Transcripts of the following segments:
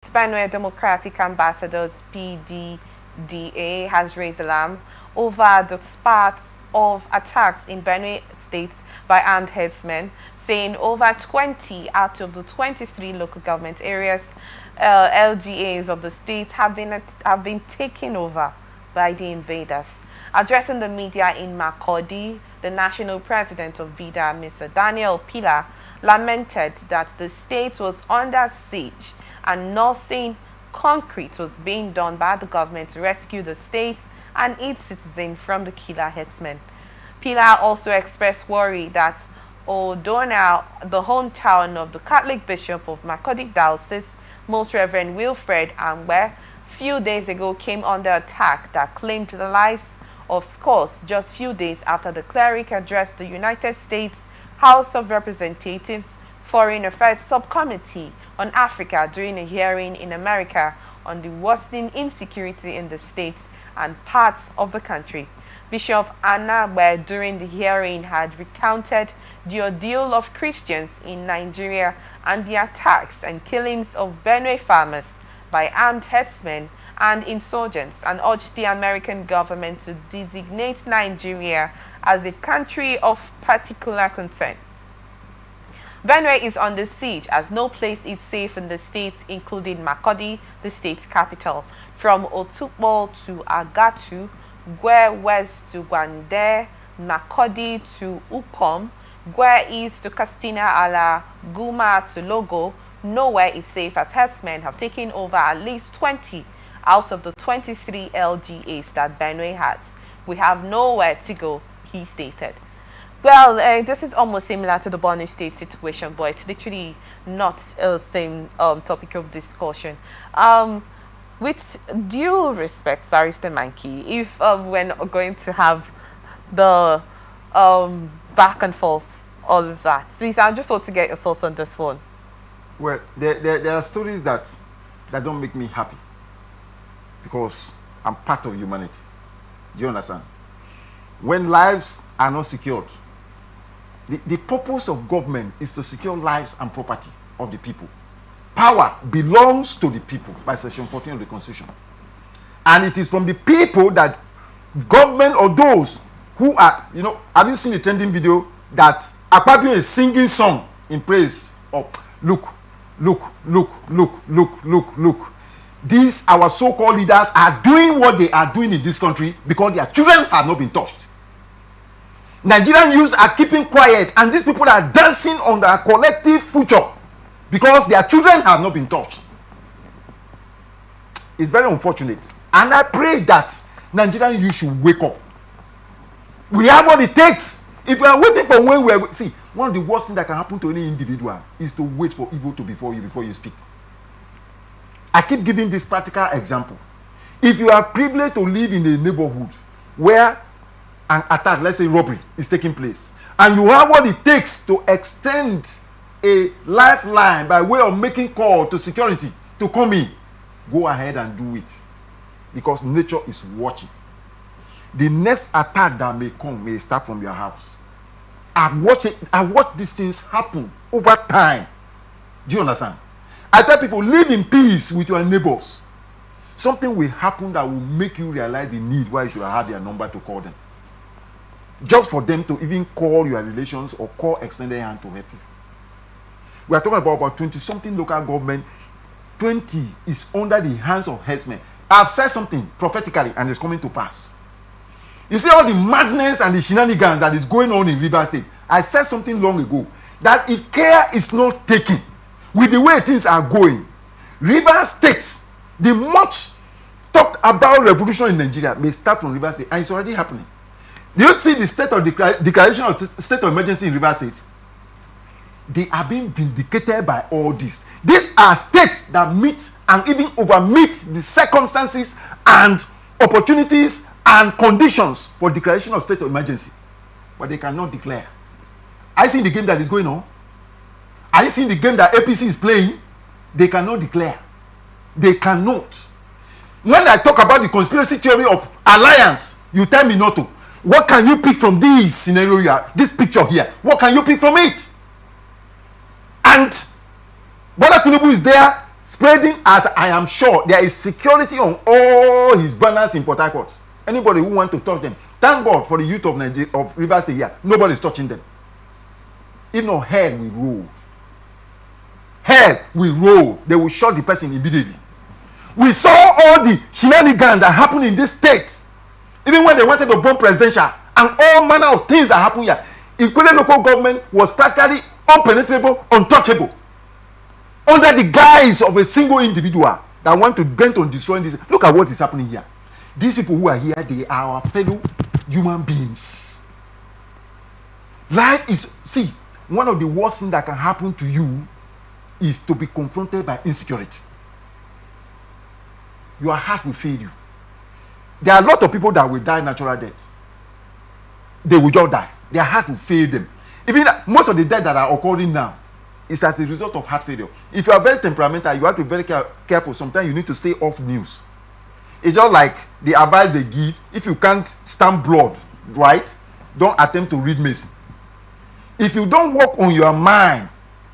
Benue Democratic Ambassadors (PDDA) has raised alarm over the spate of attacks in Benue State by armed herdsmen, saying over 20 out of the 23 local government areas LGAs of the state have been taken over by the invaders. Addressing the media in Makurdi, the national president of Beda, Mr. Daniel Pila, lamented that the state was under siege and nothing concrete was being done by the government to rescue the state and its citizens from the killer herdsmen. Pila also expressed worry that Odona, the hometown of the Catholic Bishop of Makurdi Diocese, Most Reverend Wilfred Angbe, few days ago came under attack that claimed the lives of scores just few days after the cleric addressed the United States House of Representatives Foreign Affairs Subcommittee on Africa during a hearing in America on the worsening insecurity in the states and parts of the country. Bishop Angbe during the hearing had recounted the ordeal of Christians in Nigeria and the attacks and killings of Benue farmers by armed herdsmen and insurgents, and urged the American government to designate Nigeria as a country of particular concern. Benue is under siege as no place is safe in the state, including Makurdi, the state's capital. From Otukpo to Agatu, Gwe west to Gwande, Makurdi to Ukom, Gwe east to Castina Ala, Guma to Logo, nowhere is safe as herdsmen have taken over at least 20 out of the 23 LGAs that Benue has. We have nowhere to go, he stated. Well, this is almost similar to the Benue State situation, but it's literally not the same topic of discussion. With due respect, Barrister Mankey, if we're not going to have the back and forth, all of that, please, I just want to get your thoughts on this one. Well, there are stories that don't make me happy because I'm part of humanity. Do you understand? When lives are not secured, the purpose of government is to secure lives and property of the people. Power belongs to the people by section 14 of the Constitution. And it is from the people that government or those who are, have you seen the trending video that Akpabio is singing song in praise of, look. These, our so-called leaders, are doing what they are doing in this country because their children have not been touched. Nigerian youths are keeping quiet, and these people are dancing on their collective future because their children have not been touched. It's very unfortunate. And I pray that Nigerian youth should wake up. We have what it takes. If we are waiting for when we are... See, one of the worst things that can happen to any individual is to wait for evil to befall you speak. I keep giving this practical example. If you are privileged to live in a neighborhood where an attack, let's say robbery, is taking place, and you have what it takes to extend a lifeline by way of making call to security to come in, go ahead and do it, because nature is watching. The next attack that may come may start from your house. I've watched these things happen over time. Do you understand? I tell people, live in peace with your neighbors. Something will happen that will make you realize the need why you should have their number to call them. Just for them to even call your relations or call extended hand to help you. We are talking about 20-something local government. 20 is under the hands of herdsmen. I've said something prophetically and it's coming to pass. You see all the madness and the shenanigans that is going on in Rivers State. I said something long ago that if care is not taken with the way things are going, Rivers State, the much talked about revolution in Nigeria may start from Rivers State, and it's already happening. Do you see the state of declaration of state of emergency in Rivers State? They are being vindicated by all this. These are states that meet and even overmeet the circumstances and opportunities and conditions for declaration of state of emergency, but they cannot declare. I see the game that is going on. Are you seeing the game that APC is playing? They cannot declare. They cannot. When I talk about the conspiracy theory of alliance, you tell me not to. What can you pick from this scenario here, this picture here? What can you pick from it? And Bola Tinubu is there spreading, as I am sure there is security on all his banners in Port Harcourt. Anybody who want to touch them, thank God for the youth of Nigeria, of Rivers State here. Nobody is touching them. If not, hell will roll. Hell will roll. They will shot the person immediately. We saw all the shenanigans that happened in this state. Even when they wanted to bomb presidential and all manner of things that happened here. Equally, local government was practically unpenetrable, untouchable, under the guise of a single individual that want to bent on destroying this. Look at what is happening here. These people who are here, they are our fellow human beings. Life is, see, one of the worst things that can happen to you is to be confronted by insecurity. Your heart will fail you. There are a lot of people that will die natural death. They will just die. Their heart will fail them. Even most of the deaths that are occurring now is as a result of heart failure. If you are very temperamental, you have to be very careful. Sometimes you need to stay off news. It's just like the advice they give. If you can't stand blood, right, don't attempt to read medicine. If you don't work on your mind,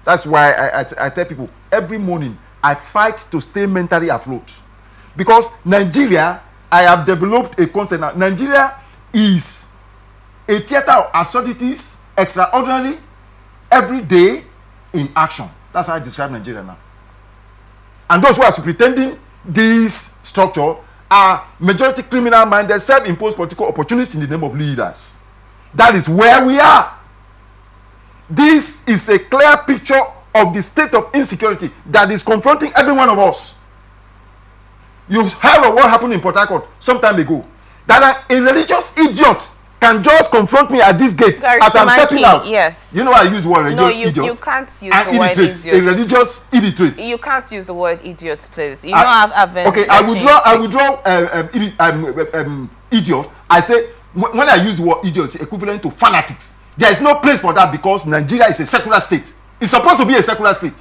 that's why I tell people every morning I fight to stay mentally afloat. Because Nigeria, I have developed a concept now. Nigeria is a theater of absurdities, extraordinary, every day in action. That's how I describe Nigeria now. And those who are pretending this structure are majority criminal-minded, self-imposed political opportunists in the name of leaders. That is where we are. This is a clear picture of the state of insecurity that is confronting every one of us. You heard of what happened in Port Harcourt some time ago. That a religious idiot can just confront me at this gate as I'm stepping out. Yes. You know why I use the word religious idiot? No, you can't use the word idiot. A religious illiterate. You can't use the word idiot, please. You know I've okay, I withdraw idiot. I say when I use the word idiot, it's equivalent to fanatics. There is no place for that because Nigeria is a secular state. It's supposed to be a secular state.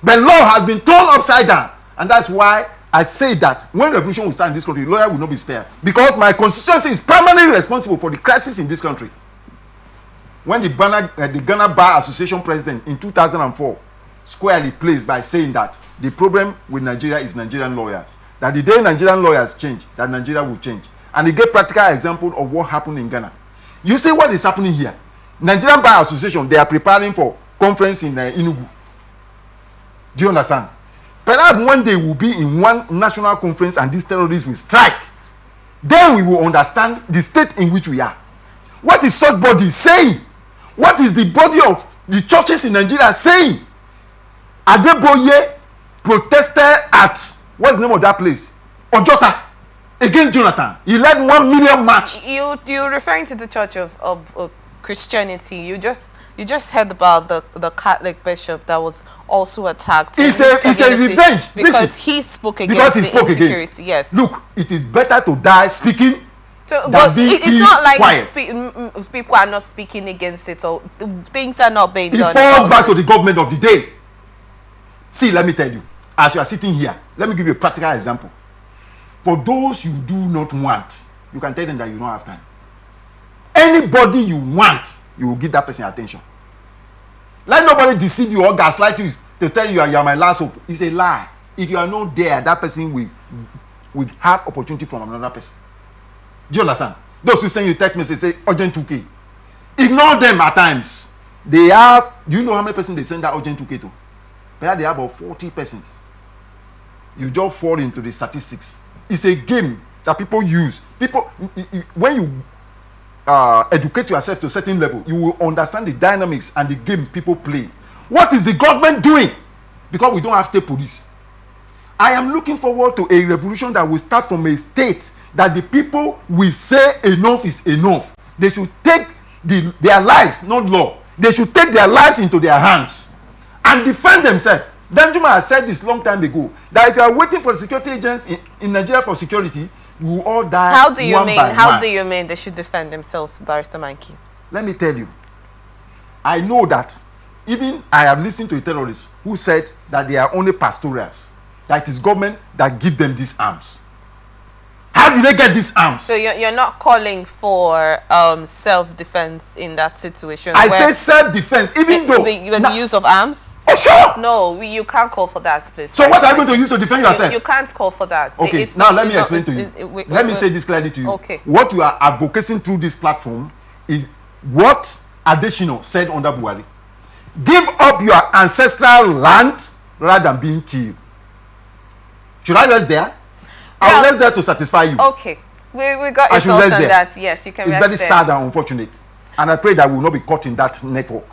But law has been turned upside down. And that's why I say that when revolution will start in this country, lawyer will not be spared. Because my constituency is primarily responsible for the crisis in this country. When the Ghana Bar Association president in 2004 squarely placed by saying that the problem with Nigeria is Nigerian lawyers. That the day Nigerian lawyers change, that Nigeria will change. And he gave practical example of what happened in Ghana. You see what is happening here. Nigerian Bar Association, they are preparing for conference in Enugu. Do you understand? Perhaps one day we'll be in one national conference and these terrorists will strike. Then we will understand the state in which we are. What is such body saying? What is the body of the churches in Nigeria saying? Adeboye protested at, what's the name of that place? Ojota, against Jonathan. He led 1 million march. You're referring to the Church of Christianity. You just heard about the Catholic bishop that was also attacked. It's a revenge because he spoke against the insecurity. Yes. Look, it is better to die speaking than being it's not like quiet. People are not speaking against it, or things are not being done. It falls back to the government of the day. See, let me tell you, as you are sitting here, let me give you a practical example. For those you do not want, you can tell them that you don't have time. Anybody you want, you will give that person attention. Let nobody deceive you or gaslight you to tell you are my last hope. It's a lie. If you are not there, that person will have opportunity from another person. Do you understand? Those who send you text message say urgent 2K. Ignore them at times. They have, do you know how many persons they send that urgent 2K to? Perhaps they have about 40 persons. You just fall into the statistics. It's a game that people use. When you educate yourself to a certain level, you will understand the dynamics and the game people play. What is the government doing? Because we don't have state police. I am looking forward to a revolution that will start from a state that the people will say enough is enough. They should take their lives, not law. They should take their lives into their hands and defend themselves. Danjuma has said this long time ago, that if you are waiting for the security agents in Nigeria for security, we will all die. How do you mean they should defend themselves, Barrister Mankey? Let me tell you. I know that even I have listened to a terrorist who said that they are only pastorals, that it is government that give them these arms. How do they get these arms? So you're not calling for self-defense in that situation? I say self-defense, even though the use of arms. Oh, sure. No, you can't call for that, please. So what are you going to use to defend yourself? You can't call for that. Okay, It's now not, let me explain to you. Let me say this clearly to you. Okay. What you are advocating through this platform is what Adesina said under Buhari. Give up your ancestral land rather than being killed. Should I rest there? I will rest there to satisfy you. Okay. We got your thoughts on that. Yes, you can It's rest very there. sad and unfortunate. And I pray that we will not be caught in that network.